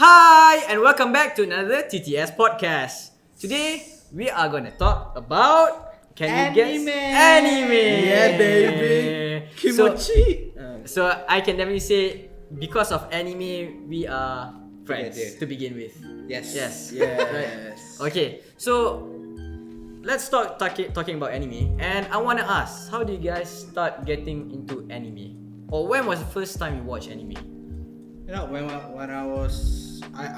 Hi, and welcome back to another TTS Podcast. Today, we are going to talk about... Can you guess? Anime! Yeah, baby! Kimochi! So, I can definitely say, because of anime, we are friends to begin with. Yes. Right. Okay, so... Let's start talking about anime. And I want to ask, how do you guys start getting into anime? Or when was the first time you watched anime? You know, when I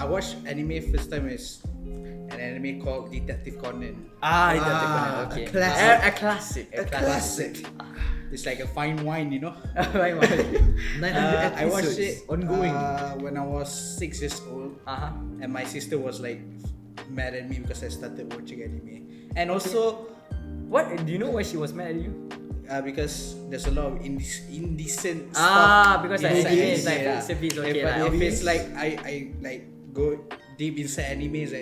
watched anime first time is an anime called Detective Conan. Detective Conan, okay. A classic. classic. It's like a fine wine, you know. Fine wine. 900 I watched it ongoing. When I was 6 years old. And my sister was like mad at me because I started watching anime. And also, what? Do you know why she was mad at you? Because there's a lot of indecent stuff. Because like anime is like yeah. service, okay. But if it's like I like go deep inside anime,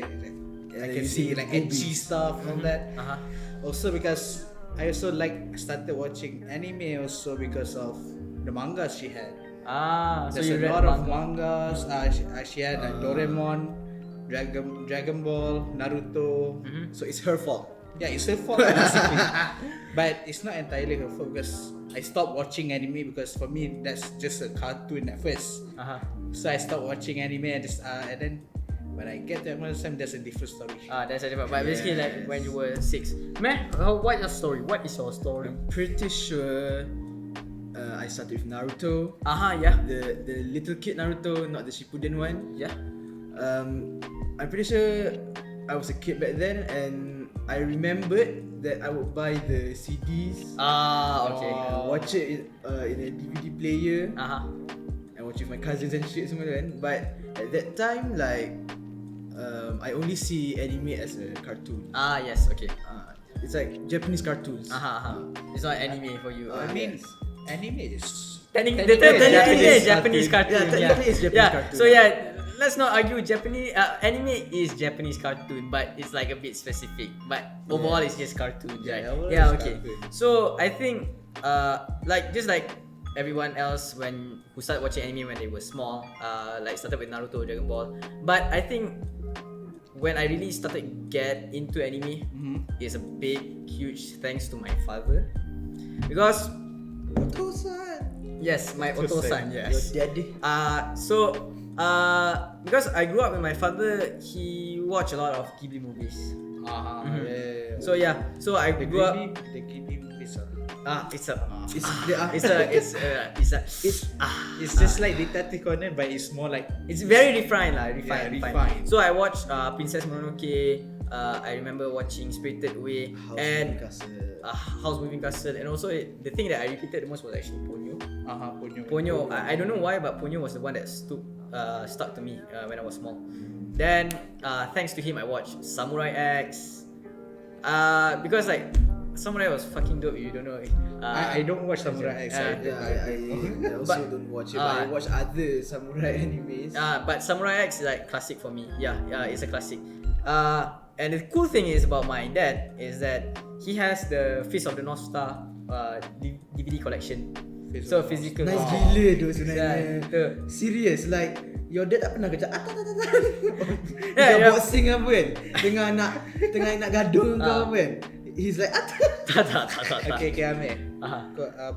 I can see like edgy stuff and all that. Also because I also started watching anime also because of the mangas she had. So There's you a read lot of manga. mangas. She had like Doraemon, Dragon Ball, Naruto. So it's her fault. Yeah, it's her fault basically. But it's not entirely her fault because I stopped watching anime because for me that's just a cartoon at first. So I stopped watching anime and then when I get to Amazon time, there's a different story. That's a different. But basically, like when you were 6. Meh, what is your story? What is your story? Pretty sure I started with Naruto. Yeah. The little kid Naruto, not the Shippuden one. Yeah. I'm pretty sure I was a kid back then and I remembered that I would buy the CDs. Okay. Watch it in a DVD player. And watch it with my cousins and shit semua kan. But at that time like I only see anime as a cartoon. Yes, okay. It's like Japanese cartoons. It's not anime for you. I mean, anime is Technically, Japanese cartoon. Technically it's Japanese cartoon. So yeah, let's not argue. Japanese anime is Japanese cartoon, but it's like a bit specific. But overall, it's just cartoon, right? Yeah, okay. Cartoon. So I think, just like everyone else who started watching anime when they were small, like started with Naruto, Dragon Ball. But I think when I really started get into anime, is a big, huge thanks to my father, because. Yes, my Oto-san, yes. Your daddy. Because I grew up with my father, he watched a lot of Ghibli movies. Yeah. So I grew up. The Ghibli movies it's just like Detective Conan, but it's more like it's very refined. Refined. So I watched Princess Mononoke. I remember watching Spirited Away and House Moving Castle, and also the thing that I repeated the most was actually Ponyo. Ponyo. I don't know why, but Ponyo was the one that stuck to me when I was small. Then thanks to him, I watched Samurai X. Because like Samurai was fucking dope. You don't know. I don't watch Samurai X. I also don't watch it, but I watch other samurai animes. But Samurai X is like classic for me. Yeah, it's a classic. And the cool thing is about my dad is that he has the Fist of the North Star DVD collection. So physical. Nice gila tu sebenarnya. Serious, like your dad tak pernah kerja boxing apa kan, tengah nak gaduh kau apa kan. He's like tak. Okay, Amir.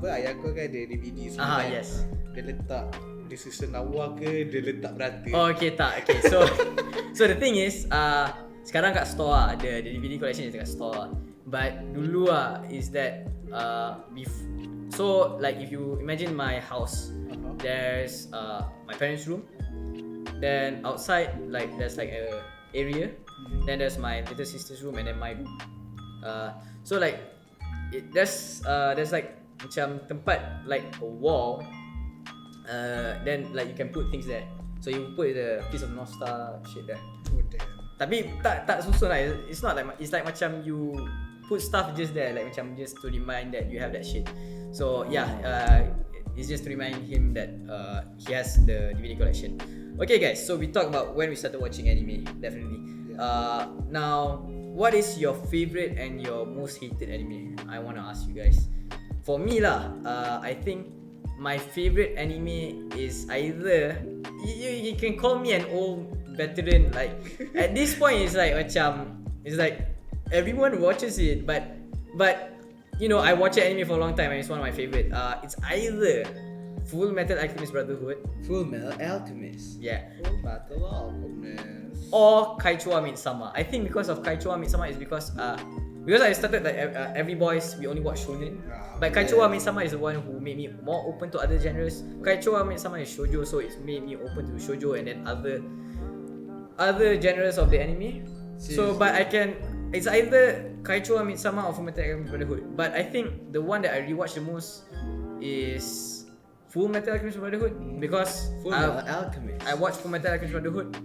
Ayah kau kan ada DVD semua. Yes. Dia letak di susun lawa ke dia letak berata? Okay. So the thing is, sekarang kat store ada DVD collection dekat store. But dulu is that so like if you imagine my house, there's my parents' room, then outside like there's like a area, then there's my little sister's room, and then my room. So like there's like macam tempat like a wall, then like you can put things there. So you put the piece of North Star shit there. Oh damn. Tapi tak susun lah. It's not like, it's like macam you put stuff just there, like macam just to remind that you have that shit. So it's just to remind him that he has the DVD collection. Okay guys, so we talked about when we started watching anime, definitely. Now, what is your favorite and your most hated anime? I want to ask you guys. For me I think my favorite anime is either you can call me an old veteran. Like at this point, it's like everyone watches it, but you know, I watch anime for a long time and it's one of my favorite. It's either Full Metal Alchemist Brotherhood. Full Metal Alchemist. Yeah. Full Metal Alchemist. Or Kaichua Midsummer. I think because of Kaichua Midsummer is because I started like every boys we only watch shonen. But Kaichua Midsummer is the one who made me more open to other genres. Kaichua Midsummer is shoujo, so it's made me open to shoujo and then other genres of the anime. Seriously? So but it's either Kaichua Midsummer or Fullmetal Alchemist Brotherhood. But I think the one that I rewatch the most is Full Metal Alchemist Brotherhood because I watched Full Metal Alchemist Brotherhood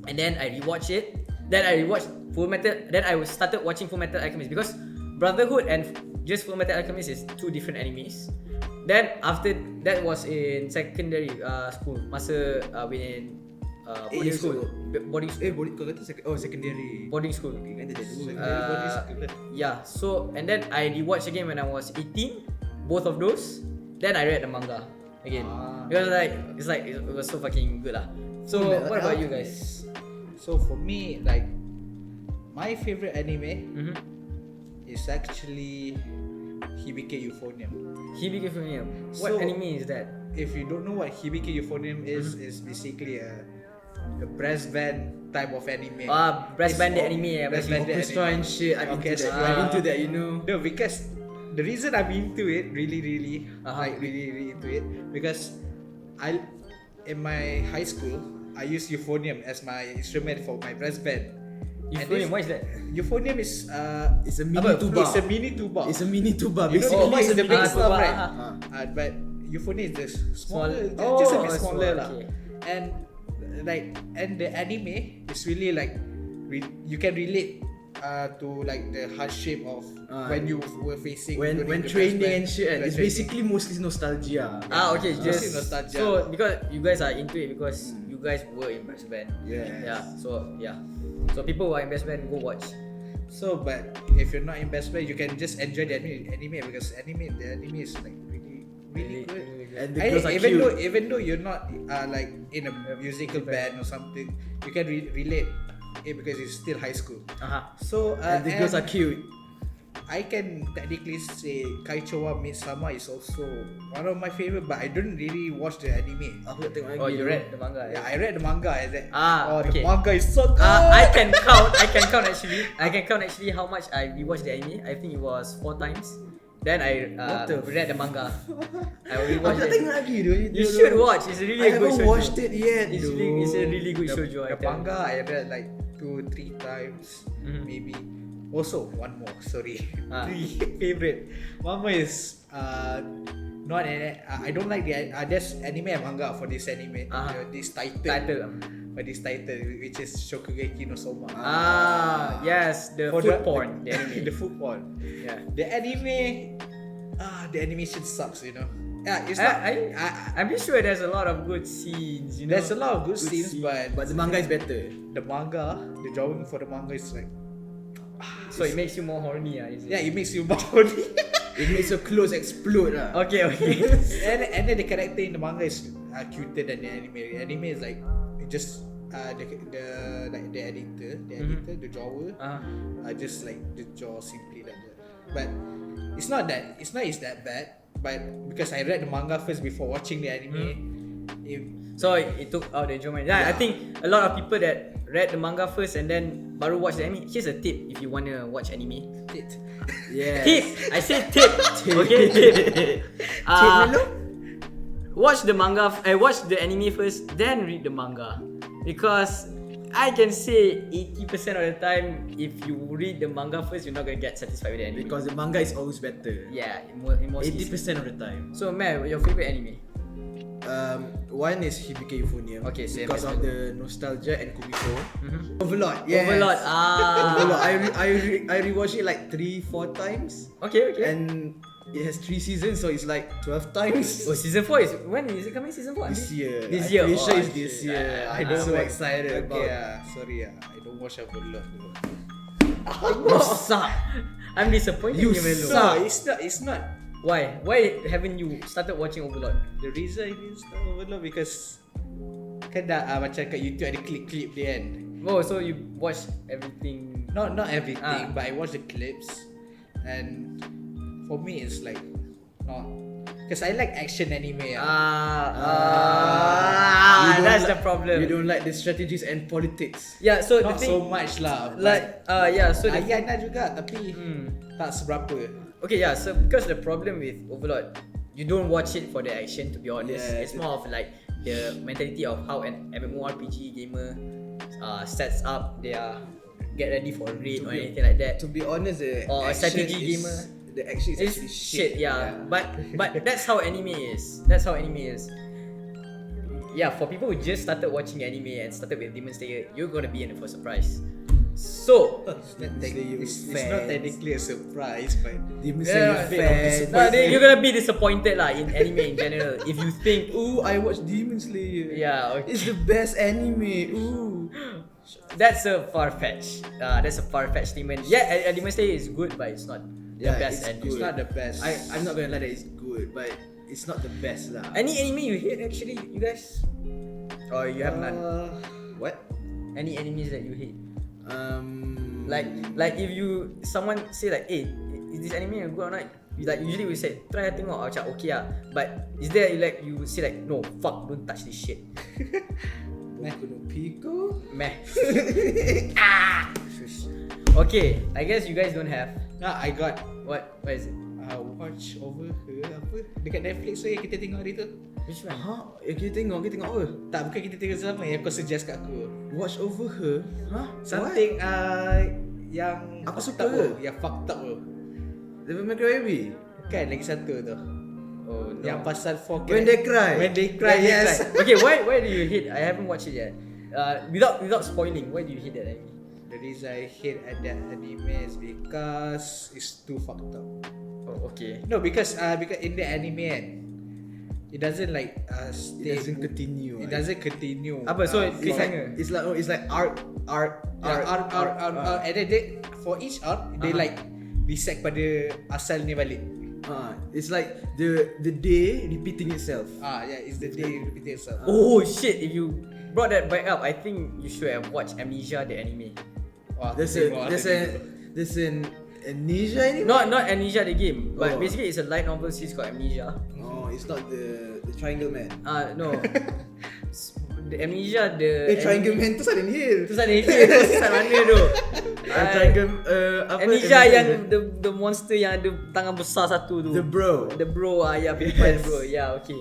and then I rewatched it. Then I rewatched Full Metal. Then I started watching Full Metal Alchemist because Brotherhood and just Full Metal Alchemist is two different animes. Then after that was in secondary school, masa in boarding school. Secondary. Boarding school. Yeah. So and then I rewatched again when I was 18. Both of those. Then I read the manga again because it was so fucking good lah. So what about you guys? So for me, like my favorite anime is actually Hibike Euphonium. Hibike Euphonium. What anime is that? If you don't know what Hibike Euphonium is basically a brass band type of anime. Brass band the anime. Brass band orchestra and shit. I'm into that, you know. No, because the reason I'm into it, really into it, because in my high school, I used euphonium as my instrument for my brass band. Euphonium, what is that? Euphonium is it's a mini tuba. It's a mini tuba. It's a mini tuba. Basically, it's the big stuff, right? But euphonium is just smaller, just a bit smaller lah. Okay. And the anime is really like you can relate to like the hardship of when you were facing when training and shit. It's basically mostly nostalgia. Okay, just nostalgia. So because you guys are into it because you guys were in brass band. Yeah. So people who are in brass band go watch. So but if you're not in brass band, you can just enjoy the anime because the anime is like really good. And the girls are cute. Even though you're not like in a musical band or something, you can relate it because it's still high school. So and the girls are cute. I can technically say Kaichou Midsummer is also one of my favorite, but I don't really watch the anime. You read the manga? Yeah, I read the manga. Okay. The manga is so good. I can count actually how much I rewatched the anime. I think it was 4 times. Then I read the manga. I rewatched it. You should watch. It's a really good show. I haven't watched it yet. It's a really good shoujo. The manga I read like 2-3 times maybe. Also one more. Sorry. 3 favorite. One more is not I don't like there's anime and manga for this anime. This title. But this title which is Shokugeki no Soma. Yes, the food porn. The anime. The food porn. Yeah. The anime. The animation sucks, you know. Yeah, it's I'm sure there's a lot of good scenes. You know, there's a lot of good scenes, but the manga is better. The drawing for the manga is like. So it makes you more horny, is it? Yeah, it makes you more horny. It makes your clothes explode. Okay. and then the character in the manga is cuter than the anime. The anime is like just the editor, the drawer, just like the draw simply like that. But it's not that bad. But because I read the manga first before watching the anime, so it took out the enjoyment. Yeah, I think a lot of people that read the manga first and then baru watch the anime. Here's a tip if you wanna watch anime. Yeah. Tip. I said tip. Okay. Tip. Watch the manga. Watch the anime first, then read the manga. Because I can say 80% of the time, if you read the manga first, you're not gonna get satisfied with the anime. Because the manga is always better. Yeah, in most 80% of the time. So, Meh, your favorite anime? One is Hibike Euphonium. Okay, same. Because of the nostalgia and Kumiko. Overlord. Yes. Overlord. Overlord. I rewatched it like 3-4 times. Okay. And it has 3 seasons, so it's like 12 times. Oh, season 4 is when is it coming? Season 4? This year. This year. I'm sure it's this year. I'm so excited about. Sorry, I don't watch Overlord. You suck. I'm disappointed. You suck. It's not. Why? Why haven't you started watching Overlord? The reason I didn't start Overlord because Kan dah macam kat YouTube ada clip-clip dia kan. Oh, so you watch everything? Not everything, but I watch the clips. And for me it's like not, because I like action anime. That's the problem. You don't like the strategies and politics. Yeah, so Not the thing, so much lah. like yeah, so the Ayan lah juga tapi tak seberapa. okay, yeah, so because the problem with Overlord, you don't watch it for the action, to be honest. Yeah, It's more of like the mentality of how an MMORPG gamer sets up their get ready for a raid or anything like that. To be honest, Or a strategy gamer. The action is It's actually shit, yeah. But that's how anime is. That's how anime is. Yeah, for people who just started watching anime and started with Demon Slayer, you're gonna be in for a surprise. So It's not technically a surprise, but Demon yeah, Slayer fans. no, you're gonna be disappointed lah in anime in general if you think. Ooh, I watched Demon Slayer. Yeah, okay. It's the best anime. Ooh. That's a far-fetched. That's a far-fetched statement. Yeah, Demon Slayer is good, but it's not the best. It's anime. it's not the best. I'm not gonna lie that it's good, but it's not the best lah. Any anime you hate actually, you guys? Or you have none? What? Any animes that you hate? Um. Like if you someone say like, hey, is this anime good or not? You like usually we say try tengok macam okay lah. But is there like you say like no fuck, don't touch this shit. Pico. Meh. Shush. Okay, I guess you guys don't have. Nah, I got What is it? watch over her apa dekat Netflix yang kita tengok hari tu. Which one? Huh? Kita tengok apa? Tak, bukan kita tengok sama, yang kau suggest kat aku. Watch over her? Huh? Something yang Aku fucked suka up ke? tu. Yang fucked up tu. Devil May Cry Baby. Kan lagi satu tu. Oh no. Yang pasal When They Cry. When They Cry, yes. Okay, why do you hate? I haven't watched it yet. Without spoiling, why do you hate that anime? The reason I hate that anime is because it's too fucked up. Oh, okay. No, because in the anime kan, it doesn't like It stay. doesn't continue. It doesn't continue. Apa? So for- It's like arc. And then they, for each arc they like reset pada asal ni balik. It's like the day repeating itself. Yeah, it's the day repeating itself. Oh shit! If you brought that back up, I think you should have watched Amnesia the anime. Wah, There's an Amnesia anime. Not Amnesia the game, but Oh. basically it's a light novel series called Amnesia. Oh, it's not the Triangle Man. No. The Amnesia the Triangle Man tu Silent Hill. Tu sana itu sana mana tu? Triangle apa? Amnesia yang the monster yang ada tangan besar satu tu. The Bro. The bro, yeah, Pimpan bro. Yeah, okay.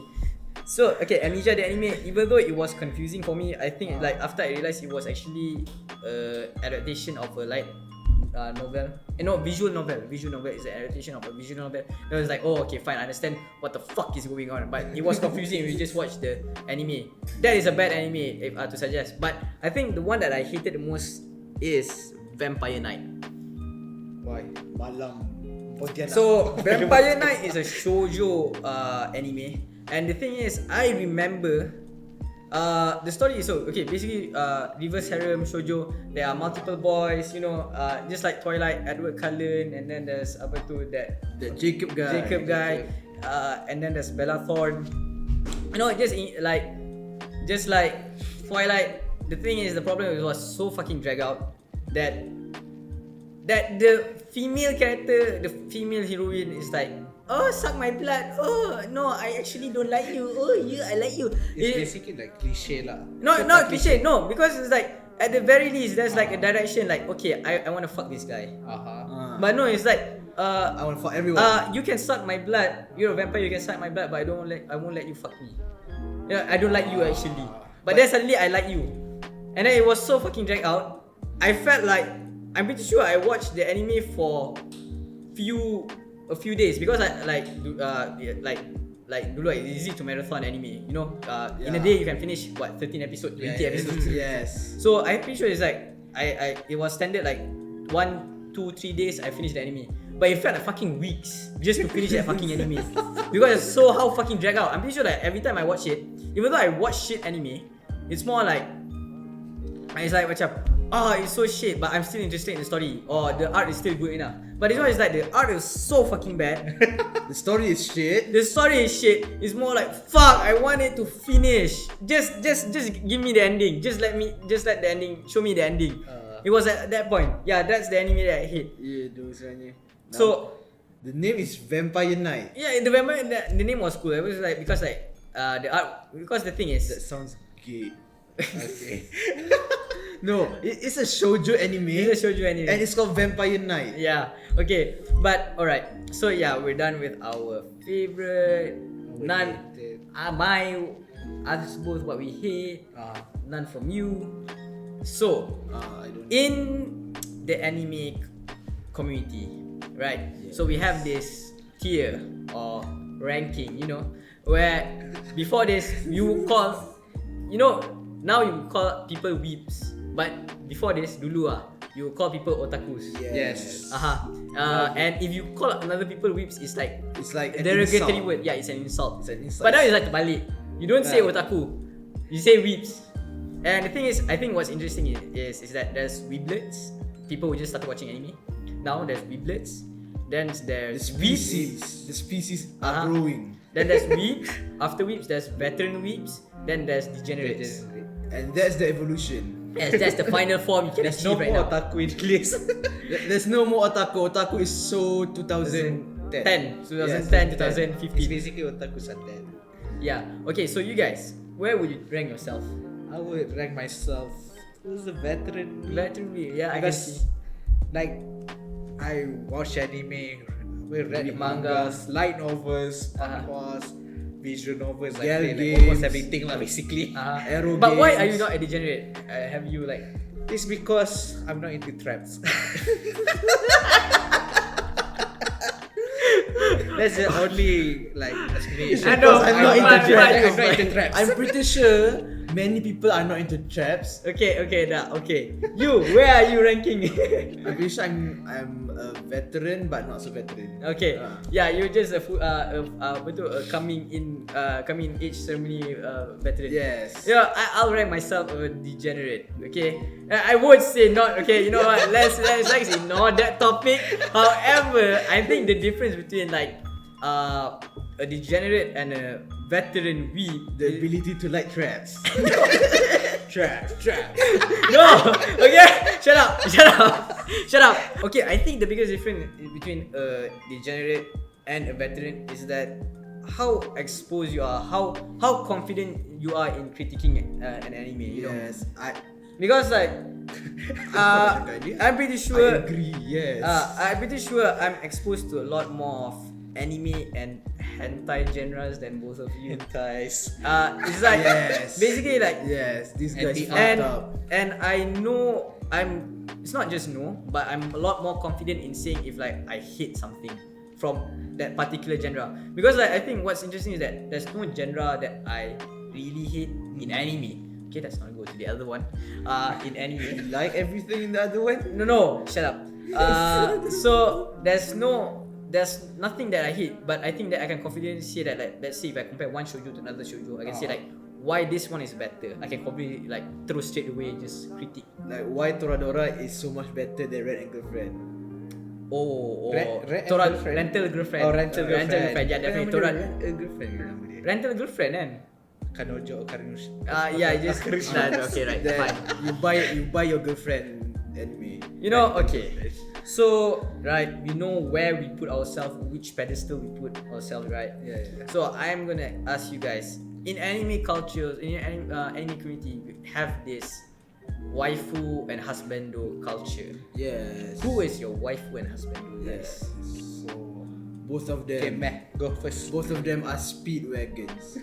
So, okay, Amnesia the anime, even though it was confusing for me, I think like after I realized it was actually adaptation of a light novel. Visual novel. Visual novel is an adaptation of a visual novel. Then I was like, oh, okay, fine, I understand what the fuck is going on. But it was confusing if you just watch the anime. That is a bad anime if to suggest. But I think the one that I hated the most is Vampire Knight. Why? Malam. Pontianak. So Vampire Knight is a shoujo anime, and the thing is, I remember the story is so okay. Basically, reverse harem shoujo. There are multiple boys, just like Twilight, Edward Cullen, and then there's that Jacob guy. And then there's Bella Thorne. Just like Twilight. The thing is, the problem was so fucking dragged out that the female character, the female heroine is like, oh, suck my blood. Oh, no, I actually don't like you. Oh, yeah, I like you. It's basically like cliche lah. No, not cliche. No, because it's like at the very least there's like a direction. Like, okay, I want to fuck this guy. But no, it's like I want to fuck everyone. you can suck my blood. You're a vampire. You can suck my blood, but I won't let you fuck me. Yeah, I don't like you actually. But then suddenly I like you, and then it was so fucking dragged out. I felt like I'm pretty sure I watched the anime for a few days because I like dulu it's easy to marathon anime. In a day you can finish 13 episodes, 20 episodes. Yes. So I'm pretty sure it's like it was standard like 1, 2, 3 days I finished the anime. But it felt like fucking weeks just to finish that fucking anime because it's so how fucking dragged out. I'm pretty sure that every time I watch it, even though I watch shit anime, it's more like it's like macam it's so shit, but I'm still interested in the story, or the art is still good enough. But this one is like the art is so fucking bad. The story is shit. The story is shit. It's more like fuck. I want it to finish. Just give me the ending. Just let the ending. Show me the ending. It was at that point. Yeah, that's the anime that I hate. Yeah, those sebenarnya. So the name is Vampire Night. yeah, the name was cool. It was like because like the art, because the thing is That sounds gay. Okay. No, it's a shoujo anime. it's a shoujo anime. And it's called Vampire Night. Yeah. Okay. But alright. So yeah, we're done with our favorite. None. I suppose what we hate. None from you. So I don't in the anime community, right? Yeah. So we have this tier or ranking, where before this you call, now you call people weeps, but before this dulu you call people otakus. Yes. And if you call another people weeps, it's like an derogatory insult. word. Yeah, it's an insult. It's an insult. But now it's like terbalik. You don't say Right. otaku, you say weeps. And the thing is, I think what's interesting is that there's weeblets, people who just started watching anime. Now there's weeblets, then there's weeps. The species are growing. Then there's weeps. After weeps, there's veteran weeps. Then there's degenerates. And that's the evolution. Yes, that's the final form you can There's no achieve right more now. otaku in place. There's no more otaku. Otaku is so 2010. 2010, 2015. It's basically otaku santen. Yeah. Okay, so you guys, where would you rank yourself? I would rank myself as a veteran. Veteran weep. Yeah, I can see. Because like I watch anime, we read Read mangas, light novels, manhwas, visual novels, like Girl play, like games. almost everything lah basically. Arrow But why games. are you not a degenerate? Have you like? It's because I'm not into traps. That's the only like explanation. I know, I'm not into but- traps. I'm not into traps. I'm pretty sure many people are not into traps. Okay, okay. You, where are you ranking? I'm pretty sure I'm a veteran but not so veteran. Okay, yeah, you're just a coming in age ceremony veteran. Yes. Yeah, I'll rank myself a degenerate. Okay, I would say not. Okay, you know what? Let's ignore that topic. However, I think the difference between like a degenerate and a veteran The ability to light traps. Traps. No. Okay. Shut up. Okay, I think the biggest difference between a degenerate and a veteran is that how exposed you are, how confident you are in critiquing an anime. You know, Yes. because like I'm pretty I sure. agree. Yes. I'm pretty sure I'm exposed to a lot more of anime and hentai genres than both of you. Hentais. It's like Yes. basically like Yes. These guys And- fucked up. and I know it's not just no, but I'm a lot more confident in saying if like I hate something from that particular genre, because like I think what's interesting is that there's no genre that I really hate in anime. Okay, let's not go to the other one. In anime, You like everything in the other one? no, shut up. So there's nothing that I hate, but I think that I can confidently say that, like, let's say if I compare one shoujo to another shoujo, I can say like why this one is better. I can probably like throw straight away just critique. Like why Toradora is so much better than Red and Girlfriend? Oh, Red and Girlfriend? rental girlfriend. Oh, rental girlfriend. Yeah, definitely. Red Girlfriend nama dia. rental girlfriend kan? Kanojo or Karinus. Yeah, just okay, right, Then fine. you buy your girlfriend anime. You know, okay. So, right, we know where we put ourselves, which pedestal we put ourselves, right? Yeah. So, I'm gonna ask you guys, in anime cultures, in anime community, we have this waifu and husbando culture. Yes. Who is your waifu and husbando? Yes. So, Both of okay, them. Meh, go first. Both of them are speedwagons.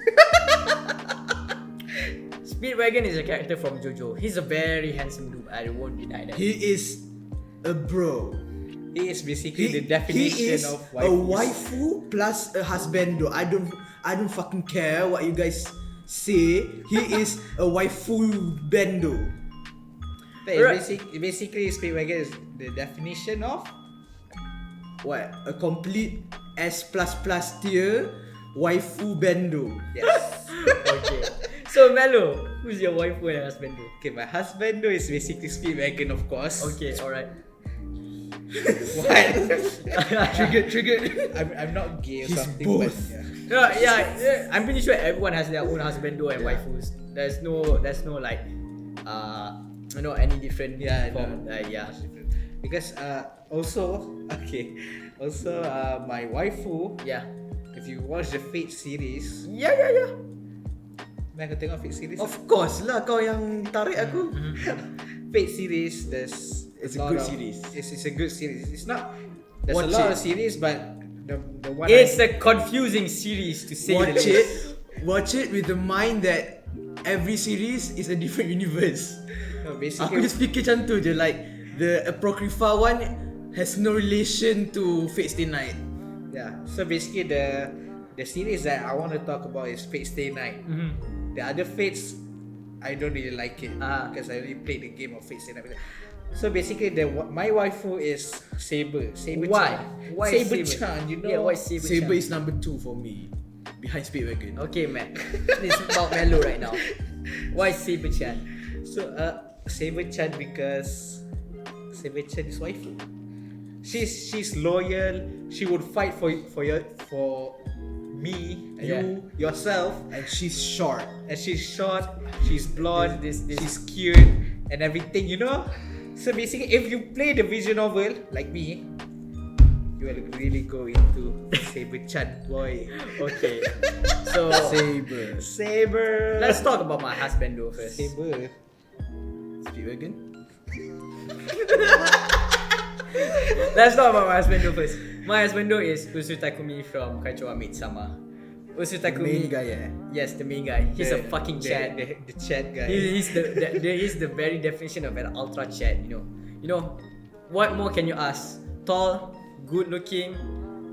Speedwagon is a character from JoJo. He's a very handsome dude. I won't deny that. He is a bro. He is basically the definition he is of a waifus. waifu plus a husbando. I don't fucking care what you guys say. He is a waifu bando. Right. Basically, Speedwagon is the definition of What? A complete S++ tier waifu bando. yes. Okay. So Mello, Who's your waifu and husbando? Okay, my husbando is basically Speedwagon, of course. Okay, alright. What? Triggered. I'm not gay or He's something. both. But No, yeah, I'm pretty sure everyone has their own husbando and waifus. There's no like, any different form. Because also my waifu. Yeah. If you watch the Fate series, Yeah. nak kau tengok Fate series? Of course lah, kau yang tarik aku. Fate series, It's a lot good of- series. It's a good series. It's not. There's Watch a lot it. of series, but the one It's a confusing series to say the Watch least. Watch it with the mind that every series is a different universe. no, Aku basically just fikir macam tu je, like the Apocrypha one has no relation to Fate Stay Night. yeah. So basically the series that I want to talk about is Fate Stay Night. The other Fates, I don't really like it because I already played the game of Fate Stay Night. So basically, my waifu is Saber. Why? Why Saber Saber? Chan? You know? Yeah, why Saber? Saber is number 2 for me, behind Speedwagon. Okay, man. It's about Mellow right now. Why Saber-chan? So Saber Chan because Saber Chan is waifu. She's loyal. She would fight for me, you, yourself. And she's short. And she's short, she's blonde, This- she's cute, and everything, you know? So basically, if you play the visual novel, like me, you will really go into Saber-chan, boy. Okay. So Saber! let's talk about my husbando first. Saber. Speedwagon. Let's talk about my husbando first. My husbando is Usu Takumi from Kaichou Maid-sama. Usu The Takumi. main guy, Yes, the main guy. He's a fucking the, chat. The chat guy. He's the very definition of an ultra chat. You know, what more can you ask? Tall, good looking,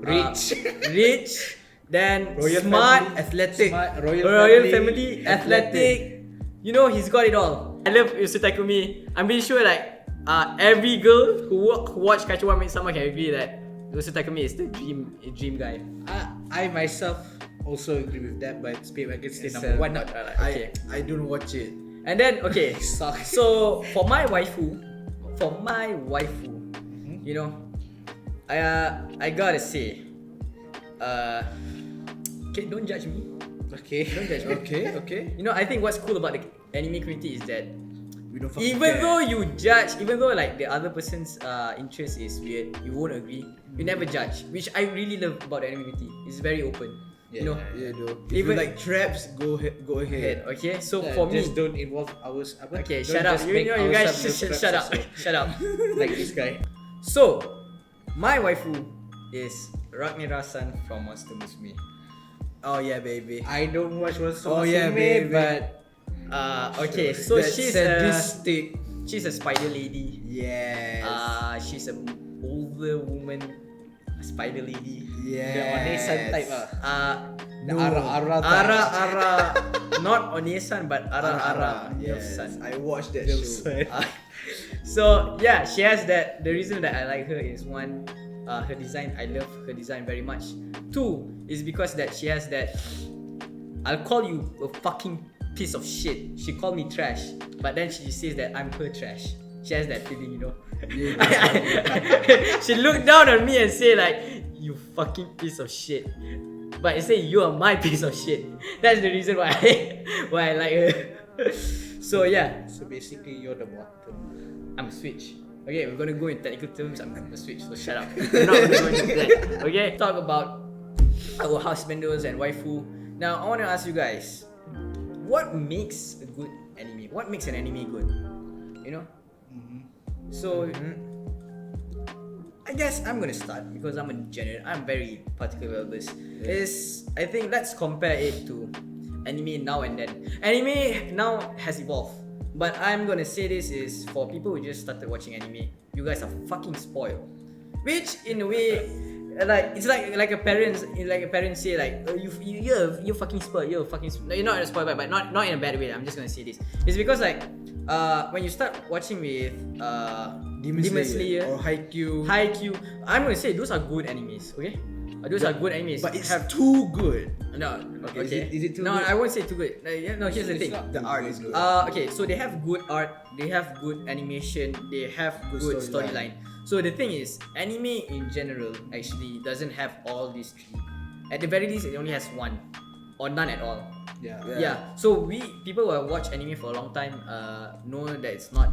Rich. rich, then Royal smart, family. athletic, Smart, royal family, athletic. You know, he's got it all. I love Usu Takumi. I'm pretty sure like every girl who watch Kaichou Maid-sama can agree that Usu Takumi is the dream guy. I myself also agree with that, but Speedwagon still It's, number one. okay. I don't watch it. And then okay, Suck. so for my waifu, you know, I gotta say, okay, don't judge me. Okay. Don't judge me. Okay. You know, I think what's cool about the anime community is that We don't fucking even care. though you judge, even though like the other person's interest is weird, you won't agree. You never judge, which I really love about the anime community. It's very open. You know. Yeah, though. If Even- you like traps, go ahead. Okay, so Yeah, for me, just don't involve ours. okay, Don't shut up. just You make know, you guys ourselves look shut up, traps shut up. also. Like this guy. So, my waifu is Ragnara-san from Monster Musume. Oh yeah, baby. I don't watch what's Oh, yeah, baby. but Okay, so That she's sadistic. a spider lady. Yes. She's a older woman, a spider lady. Yes. the Onesan type No. The Ara type. Not Onesan but Ara. Yes. Son. I watched that Yes. show. So yeah, she has that. The reason that I like her is one, her design. I love her design very much. Two is because that she has that. I'll call you a fucking piece of shit. She called me trash, but then she says that I'm her trash. She has that feeling, you know. She looked down on me and say like, "You fucking piece of shit." But instead, you are my piece of shit. That's the reason why I like her. So yeah, So basically, you're the bottom. I'm a switch. Okay, we're gonna go in technical terms. I'm a switch, so shut up. I'm not gonna go into that. Okay, talk about our husbandos and waifu. Now, I want to ask you guys, what makes a good anime? What makes an anime good? You know. So, I guess I'm gonna start because I'm very particular about this. I think let's compare it to anime now and then. Anime now has evolved, but I'm gonna say this is for people who just started watching anime. You guys are fucking spoiled, which in a way, like it's like a parent say like you're fucking spoiled. You're fucking no, you're not spoiled, but not in a bad way. I'm just gonna say this. It's because like when you start watching with Demon Slayer or Haikyuu. Haikyuu, I'm gonna say those are good animes, okay? Those are good animes. But it's too good. No, Okay, okay. is it too no, good? I won't say too good. No, here's the thing. The art is good. Okay, so they have good art, they have good animation, they have good storyline. So the thing is, anime in general actually doesn't have all these three. At the very least, it only has one or none at all. Yeah. So people who have watched anime for a long time know that it's not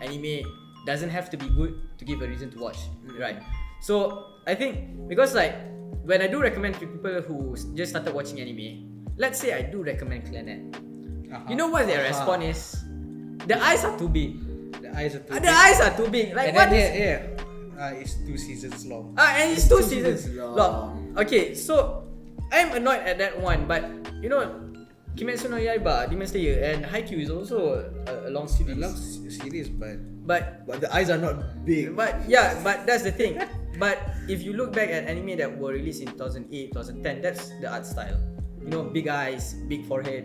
anime doesn't have to be good to give a reason to watch, right? So I think because like when I do recommend to people who just started watching anime, let's say I do recommend Clannad. You know what their response is? The eyes are too big. The eyes are too big. The eyes are too big. Like And what? then, it's 2 seasons long. And it's two seasons long. long. Okay, so I'm annoyed at that one, but you know, Kimetsu no Yaiba, Demon Slayer, and Haikyuu is also a long series. A long series, But the eyes are not big. But yeah, but that's the thing. But if you look back at anime that were released in 2008, 2010, that's the art style. You know, big eyes, big forehead,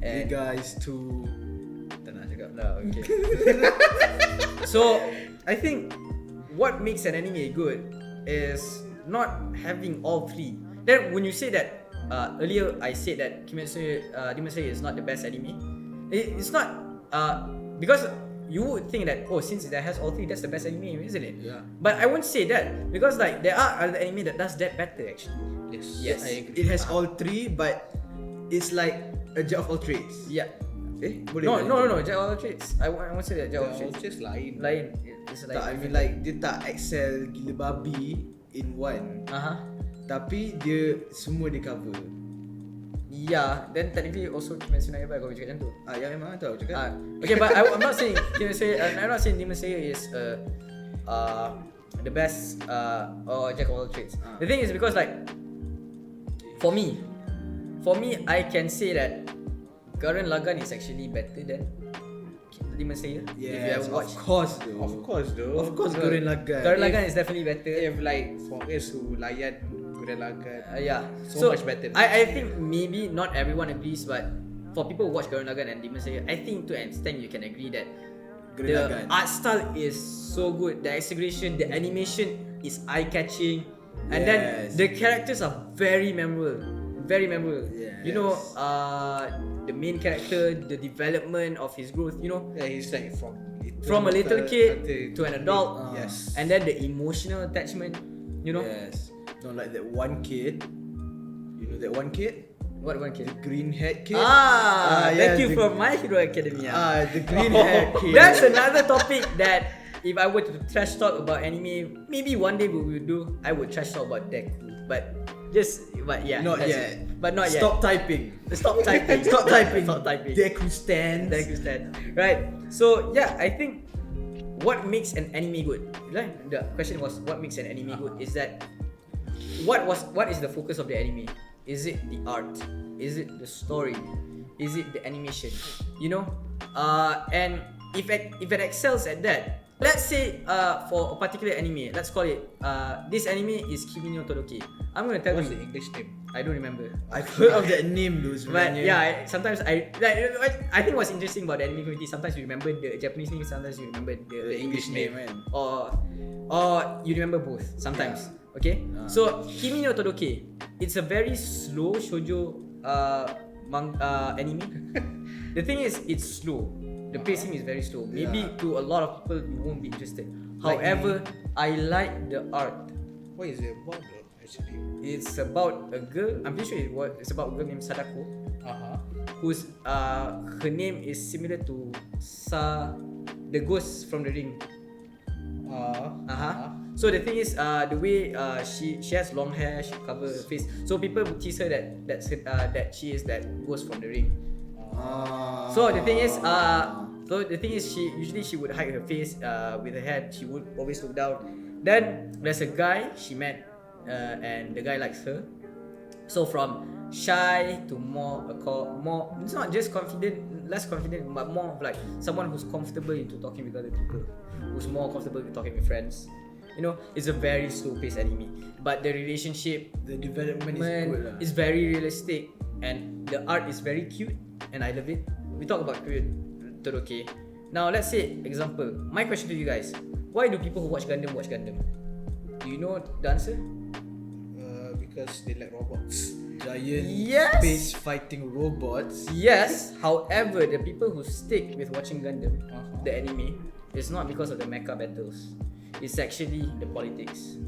and Big eyes too. tak nak cakap lah, okay. So I think what makes an anime good is not having all three. Then when you say that earlier, I said that Demon Slayer is not the best anime. It's not because you would think that since it has all three, that's the best anime, isn't it? Yeah. But I won't say that because like there are other anime that does that better actually. Yes. I agree. It has all three, but it's like a jack of all trades. Yeah. Boleh No. Jack of all trades. I won't say that Jack of all trades. Just lain. It's Tak, I mean like dia tak excel gila babi in one. Tapi dia semua dia cover. Yeah, then technically also Kimetsu no Yaiba kau cakap macam tu. Ya memang tahu cakap. Okay, but I'm not saying I'm not saying Demon Slayer is the best or jack of all trades. The thing is because like for me I can say that Gurren Lagann is actually better than Demon Slayer. If you Yes, ever watched. of course though. Of course Gurren Lagann. Gurren Lagann is definitely better. If like for us who layan Gurren Lagann, Yeah, so much better. I think maybe not everyone agrees, but for people who watch Gurren Lagann and Demon Slayer, I think to an extent you can agree that Gurren the Lagann. art style is so good. The execution, the animation is eye-catching, and then Yes. the characters are very memorable. Very memorable. Yes. You know, the main character, the development of his growth. You know, yeah, he's like from a little kid to an adult. Yes. And then the emotional attachment. You know, Yes. No, like that one kid. You know that one kid? what one kid? The green haired kid. Thank you for My Hero Academia. The green haired kid. That's another topic that if I were to trash talk about anime, maybe one day we will do. I would trash talk about Deku, but yeah, Not that's yet. it. But not Stop yet. typing. Stop typing. Stop typing. Stop typing. Deku stands. Deku stand. Right. So yeah, I think what makes an anime good? Right? The question was what makes an anime good? Is that what is the focus of the anime? Is it the art? Is it the story? Is it the animation? You know? And if it excels at that, let's say for a particular anime, let's call it this anime is Kimi no Todoke. I'm gonna tell What's you. the English name? I don't remember. I've heard of that name though. But sebenarnya. yeah, sometimes I think what's interesting about the anime community, sometimes you remember the Japanese name, sometimes you remember the English name, man. or you remember both sometimes. Okay, so Kimi no Todoke, it's a very slow shoujo anime. The thing is, it's slow. The pacing is very slow. Maybe to a lot of people you won't be interested. However, I like the art. What is it about though, actually? It's about a girl. I'm pretty sure it's about a girl named Sadako. Whose her name is similar to the ghost from the ring. So the thing is, the way she has long hair, she cover her face. So people would tease her that she is that ghost from the ring. So the thing is, she would hide her face with her head. She would always look down. Then there's a guy she met, and the guy likes her. So from shy to more. It's not just less confident, but more of like someone who's comfortable into talking with other people, who's more comfortable with talking with friends. You know, it's a very slow-paced anime, but the relationship, The development is good lah. is very realistic, and the art is very cute, and I love it. We talk about Todoke. Now let's say example. My question to you guys: why do people who watch Gundam watch Gundam? Do you know the answer? because they like robots. Giant Yes. space fighting robots. Yes, however, the people who stick with watching Gundam, the anime, is not because of the mecha battles. It's actually the politics.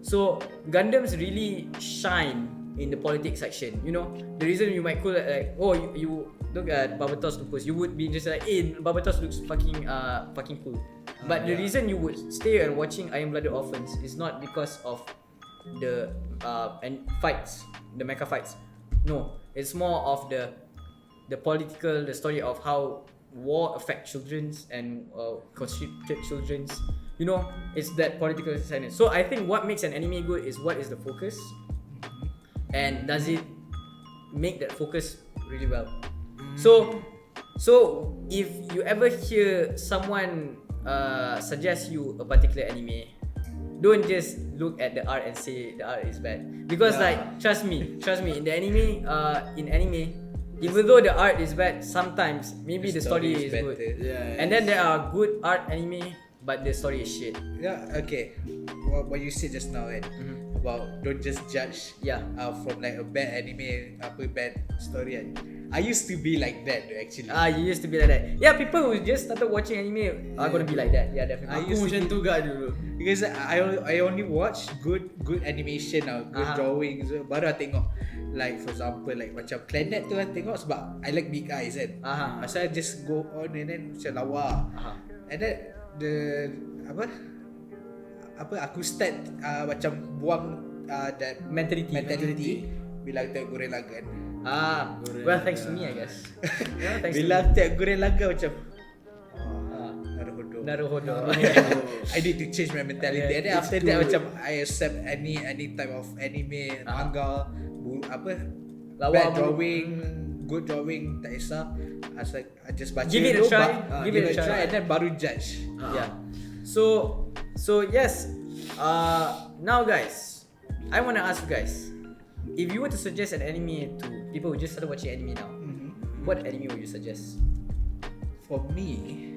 So Gundams really shine in the politics section. You know, the reason you might call it like, oh, you look at Barbatos Lupus, you would be just like, hey, Barbatos looks fucking cool. But the reason you would stay and watching Iron Blooded Orphans is not because of the and fights, the mecha fights. No, it's more of the political, the story of how war affects children's and constricted children's. You know, it's that political side. So I think what makes an anime good is what is the focus, and does it make that focus really well. So if you ever hear someone suggest you a particular anime, don't just look at the art and say the art is bad, because like trust me in the anime even though the art is bad, sometimes maybe the story is better. good. Yeah, And then there are good art anime but the story is shit. Yeah, okay. What you said just now about don't just judge from like a bad anime, bad story. I used to be like that actually. You used to be like that. Yeah, people who just started watching anime are gonna be like that. Yeah, definitely. Aku macam tu gak dulu. Because I only watch good animation good drawing. So, baru I tengok. Like for example like macam Planet tu I tengok sebab I like big eyes kan. So I just go on and then macam lawa. And then aku start macam buang that mentality bila tengok Gurren Lagann. Well, thanks to me, I guess. Bila tengok Gurren Lagann macam Naruhodo. I need to change my mentality. And then after that macam I accept any type of anime, manga, bad drawing, good drawing, tak kisah. I just baca Give it a try. Give it a try and then baru judge. Yeah. So yes. Now guys, I want to ask you guys, if you were to suggest an anime to people who just started watching anime now, what anime would you suggest? For me,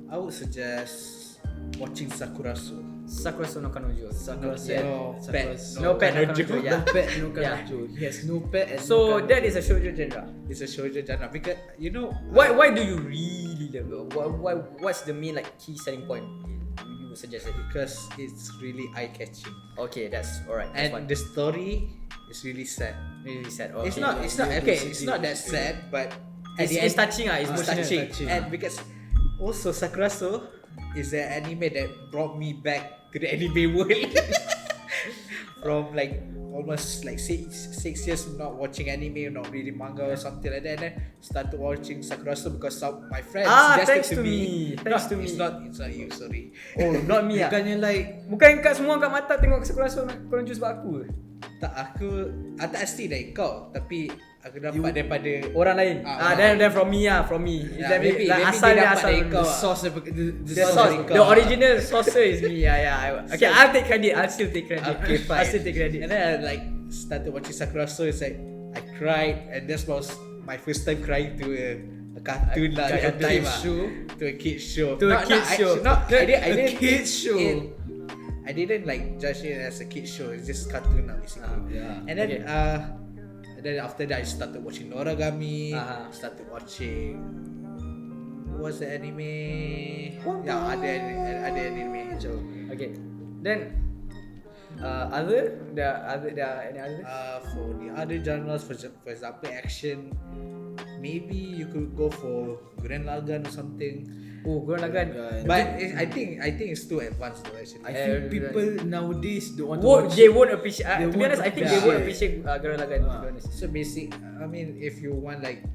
I would suggest watching Sakuraso. Sakuraso no Kanojo. No pet no Kanojo. No pet, no Kanojo. He has no pet and So no that is a shoujo genre. It's a shoujo genre because you know Why do you really love it? What's the main like key selling point you would suggest it? Because it's really eye catching. Okay, that's alright. That's And fine. the story is really sad. Really sad. Okay. It's not that sad, but at the It's end, touching. It's touching. touching. And because also Sakuraso is the anime that brought me back to the anime world. From like almost like six years not watching anime, not reading manga or something like that, and then started watching Sakuraso because some my friends suggested thanks to me. Thanks to me. It's not you, sorry. Oh, not me. Bukannya like Bukan kat semua kat mata tengok Sakuraso korang jus sebab aku. Tak, aku tak pasti dari kau, tapi aku dapat daripada Orang lain. Then from me. Yeah, maybe asal dia dia dapat asal dari kau. the sauce, the sauce. The original saucer is me. Okay, I'll take credit. I'll still take credit. Okay, fine. I'll still take credit. And then I like started watching Sakuraso. It's like I cried, and that was my first time crying to a cartoon lah. To a kids show. To a kids show. To a kids show. I didn't kids show. I didn't like judge it as a kids show. It's just cartoon lah basically. Yeah. And then after that I started watching Noragami. Started watching. What was the anime? Yeah, ada anime. So, Okay. Then any other? for the other genres, for example, action, maybe you could go for Gurren Lagann or something. Oh, Gurren Lagann. But I think it's too advanced though actually. I feel people nowadays don't want to watch. They won't appreciate. They To be honest, I think they won't appreciate Gurren Lagann. To be honest. So basic. I mean, if you want like,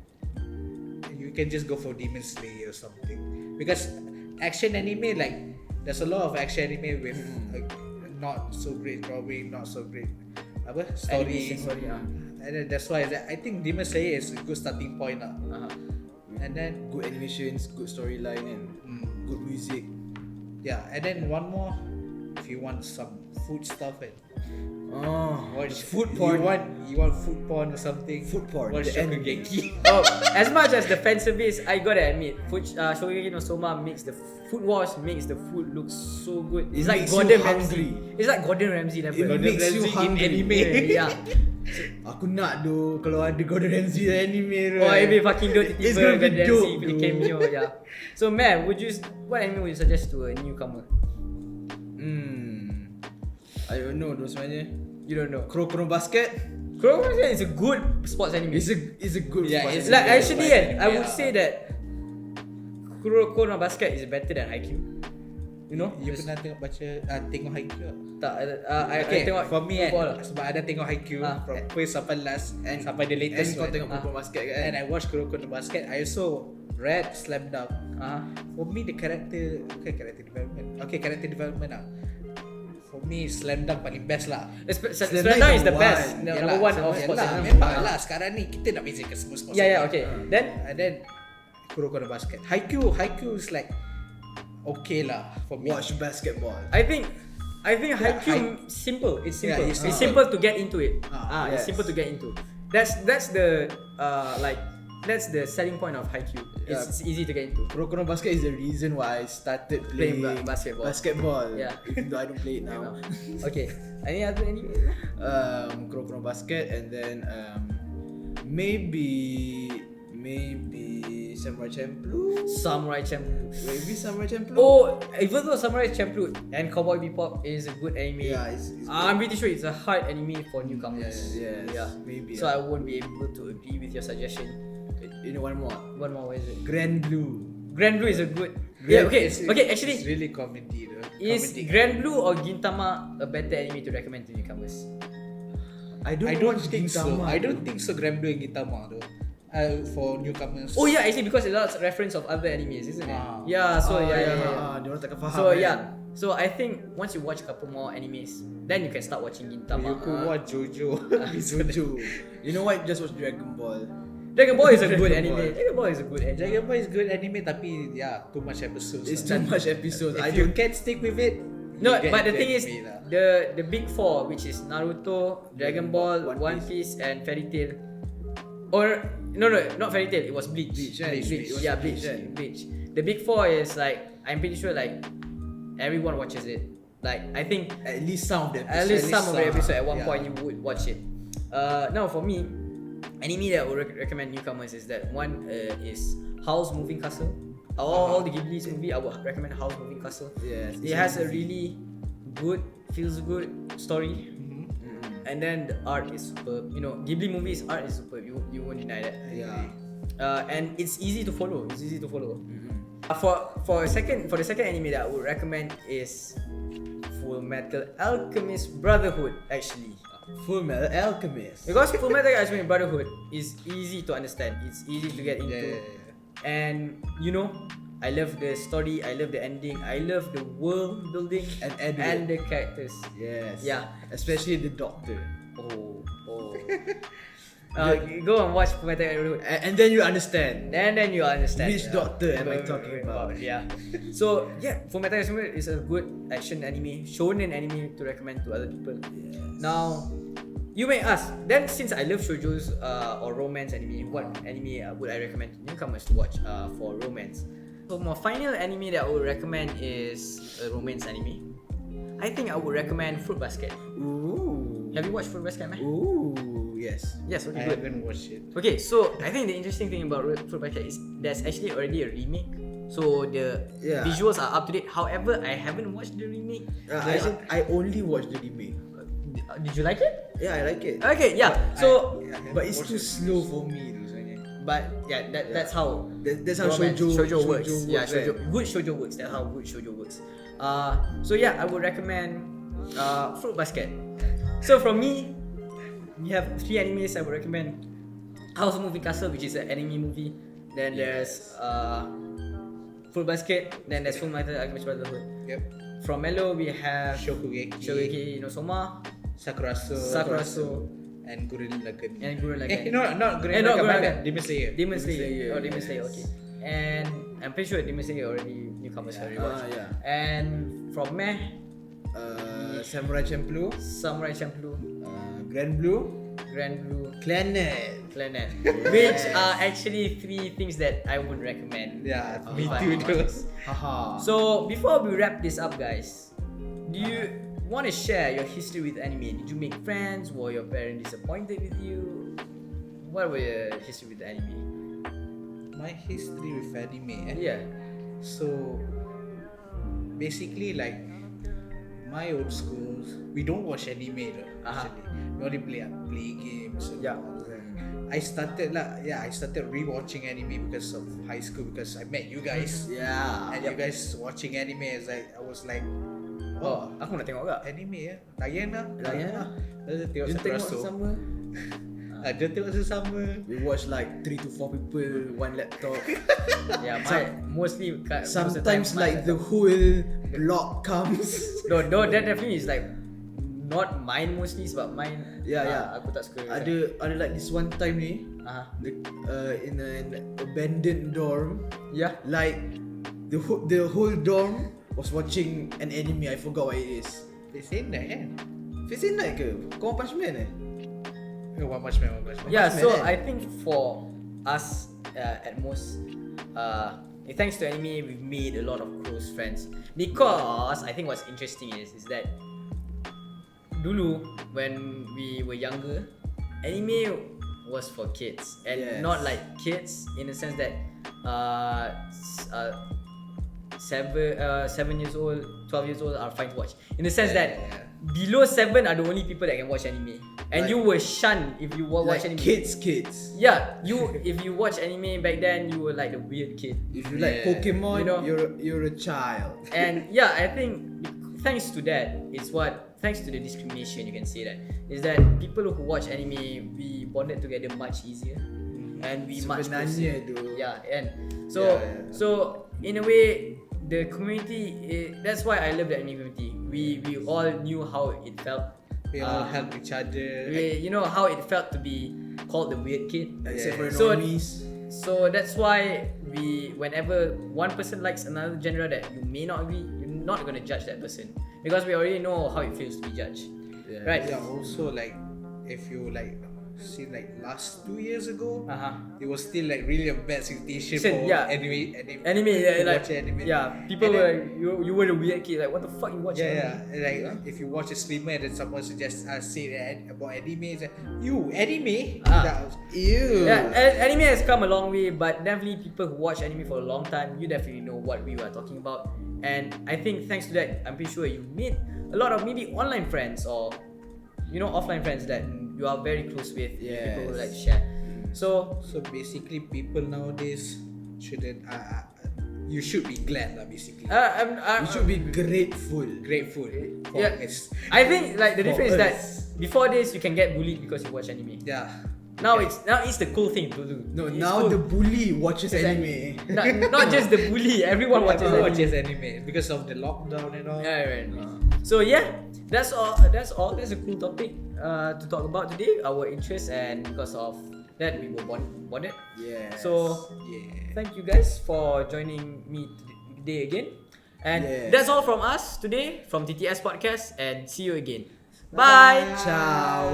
you can just go for Demon Slayer or something. Because action anime, like there's a lot of action anime with not so great drawing, not so great story. And then that's why I think Demon Slayer is a good starting point lah. And then Good animations, good storyline, and good music. yeah, and then one more, if you want some food stuff, Watch food porn. You want food porn or something? Food porn. Watch The Shokugeki. As much as the fan service, I gotta admit, Shokugeki no Soma makes the food wars makes the food look so good. It's like makes you Gordon hungry. Ramsay. It's like Gordon Ramsay level. It makes you hungry. anime. Yeah. Aku nak tu kalau ada Gordon Ramsay anime tu. Oh, every fucking dope It's gonna be Gordon dope, Ramsay punya bro. cameo. Yeah. So man, what anime would you suggest to a newcomer? I don't know tu sebenarnya. You don't know. Kuroko no Basket. Kuroko no Basket is a good sports anime. It's a good. Yeah, sports it's anime. Like actually, I would say that Kuroko no Basket is better than Haikyuu. You know? You pernah tengok Haikyuu? Tak, I Okay, tengok for me football. sebab ada tengok Haikyuu from first sampai last And- sampai the latest And kau one. tengok Kuroko no Basket kan? And I watched Kuroko no Basket. I also read Slam Dunk. For me the character development lah. For me Slam Dunk paling best lah. Slam Dunk is the best. one. Number one of sports anime. Memang lah sekarang ni kita nak bezakan semua sports. Yeah, anime. okay. Then And then Kuroko no Basket. Haikyuu is like okay lah for me. Watch basketball. I think Haikyuu simple. It's simple. Yeah, it's It's simple. simple to get into it. It's yes. simple to get into. That's the that's the selling point of Haikyuu. It's easy to get into. Kuroko no Basket is the reason why I started playing Basketball. Basketball. Yeah. Even though I don't play it now. Okay. Any other anime? Kuroko no Basket, and then maybe Samurai Champloo. Samurai Champloo. Maybe Samurai Champloo. Oh, even though Samurai Champloo and Cowboy Bebop is a good anime, Yeah, it's I'm pretty sure it's a hard anime for newcomers. Yes, Yeah. maybe. So I won't be able to agree with your suggestion. You know one more. One more, what is it? Grand Blue. Grand Blue is a good. Yeah, okay. Okay, It's actually, really comedy though. is Grand Blue or Gintama a better anime to recommend to newcomers? I don't think so. I don't think so. Grand Blue and Gintama though. For newcomers. Oh yeah, actually because it lots of reference of other animes, isn't it? Yeah, so yeah. Dia orang takkan faham. So kan? yeah, so I think once you watch a couple more animes, then you can start watching Gintama. You could watch JoJo. Jojo. You know what? Just watch Dragon Ball. Dragon Ball is a good Dragon anime. Ball. Dragon Ball is a good anime. Dragon Ball is good anime tapi too much episodes. It's too much episodes. If you can stick with it. No, you get but the thing is, anime lah. the big four, which is Naruto, Dragon Ball, One Piece, and Fairy Tail. Or no, not Fairy Tail. It was Bleach. Bleach. Yeah, Bleach, Bleach. kan? Bleach. The big four is like I'm pretty sure like everyone watches it. Like I think At least some of them. at least some of the some, episode at one yeah. point you would watch it. Now for me, anime that I would recommend newcomers is that one is Howl's Moving Castle. All the Ghibli's movie, I would recommend Howl's Moving Castle. Yes. It has a really good, feels good story. And then the art is superb. You know, Ghibli movies art is superb. You won't deny that. Yeah. And it's easy to follow. For the second anime that I would recommend is Full Metal Alchemist Brotherhood. Actually, Full Metal Alchemist. because Full Metal Alchemist Brotherhood is easy to understand. It's easy to get into. Yeah. And you know, I love the story. I love the ending. I love the world building And and the characters. Yes. Yeah. Especially the Doctor. Oh. Go and watch Full Metal Alchemist. And then you understand. And then you understand Which doctor am I talking about? Yeah. So yeah, Full Metal Alchemist is a good action anime, shonen anime to recommend to other people. Yes. Now, you may ask, then since I love shoujos or romance anime, what anime would I recommend to newcomers to watch for romance? So my final anime that I would recommend is a romance anime. I think I would recommend Fruit Basket. Ooh. Have you watched Fruit Basket, man? Ooh. Yes. Yes, okay, I good. haven't watched it. Okay, so I think the interesting thing about Fruit Basket is there's actually already a remake. So the visuals are up to date. However, I haven't watched the remake. I only watched the remake. Did you like it? Yeah, I like it. Okay, yeah. So, But it's too slow for me though, sebenarnya. but yeah, that's how That's how romance shoujo works. Yeah, works, shoujo. Good shoujo works. That's how good shoujo works. So yeah, I would recommend Fruit Basket. So from me, we have 3 animes I would recommend. House Moving Castle, which is an anime movie. Then there's Fruit Basket. Then there's Full Metal Alchemist Brotherhood. Yep. From Mellow, we have Shokugeki, no Soma, Sakuraso, and Gurren Lagann. and Gurren Lagann. Not Gurren not Lagann. Gurren Lagann. Demon Slayer. Demon Slayer. Oh, Demon Slayer. Okay. And I'm pretty sure Demon Slayer already newcomers already watched. Yeah. And from Meh, Samurai Champloo, Grand Blue, Clanet. Which are actually 3 things that I would recommend. Yeah, me If I too. watch Those. Haha. So before we wrap this up, guys, do you want to share your history with anime? Did you make friends? Were your parents disappointed with you? What were your history with anime? My history with anime. Yeah. So basically, like my old schools, we don't watch anime though. Actually, we only play games. And Yeah. all that. I started rewatching anime because of high school because I met you guys. Yeah. And you guys watching anime I was like, Oh, aku nak tengok tak? anime ya. Layan lah. Tengok Kita satu tengok rasul. sama. Dia tengok sesama. We watch like 3 to 4 people, one laptop. Yeah, mostly most of the Sometimes time, like the whole block comes. No, that definitely is like not mine mostly sebab mine aku tak suka. Ada like this one time ni, in an abandoned dorm. Yeah. Like the whole dorm was watching an anime. I forgot what it is. Face Night kan? Face Night ke? One Punch Man eh? One Punch Man. Yeah, Punch so Man, I think for us at most, thanks to anime, we've made a lot of close friends. Because I think what's interesting is that dulu when we were younger, anime was for kids and not like kids in the sense that 7 years old, 12 years old are fine to watch. In the sense that below 7 are the only people that can watch anime. And Like- you were shunned if you watch Like anime. kids. Yeah, if you watch anime back then, you were like the weird kid. If you like Yeah. Pokemon, You know. you're a child. And yeah, I think thanks to that, thanks to the discrimination, you can say that, is that people who watch anime, we bonded together much easier. And we much Sebenarnya closer. tu. Yeah, and so in a way, the community, that's why I love the anime community. We all knew how it felt. We all help each other. You know how it felt to be called the weird kid. Except for So- normies. So that's why whenever one person likes another genre that you may not agree, you're not gonna judge that person because we already know how it feels to be judged, right? Yeah, also like if you like see like last 2 years ago, it was still like really a bad situation for anime yeah, like watch anime. yeah, people And were you were the weird kid, like what the fuck you watch? Yeah, like if you watch a streamer and then someone suggests say about anime, it's like, you anime? That was- Ew. Yeah, anime has come a long way, but definitely people who watch anime for a long time, you definitely know what we were talking about. And I think thanks to that, I'm pretty sure you made a lot of maybe online friends or offline friends that you are very close with. People who like share. So basically people nowadays shouldn't you should be glad lah basically. You should be grateful. Grateful for Yeah. us. I think like the For difference is that us. before this you can get bullied because you watch anime. Yeah. Now it's the cool thing to do. No, It's now cool. the bully watches It's anime. not just the bully, everyone watches Everyone anime. watches anime because of the lockdown and all. Yeah, right. So yeah, that's all. That's a cool topic to talk about today. Our interests, and because of that, we were bonded. Yes. So Yeah. thank you guys for joining me today again. And Yes. that's all from us today from TTS Podcast. And see you again. Bye. Ciao.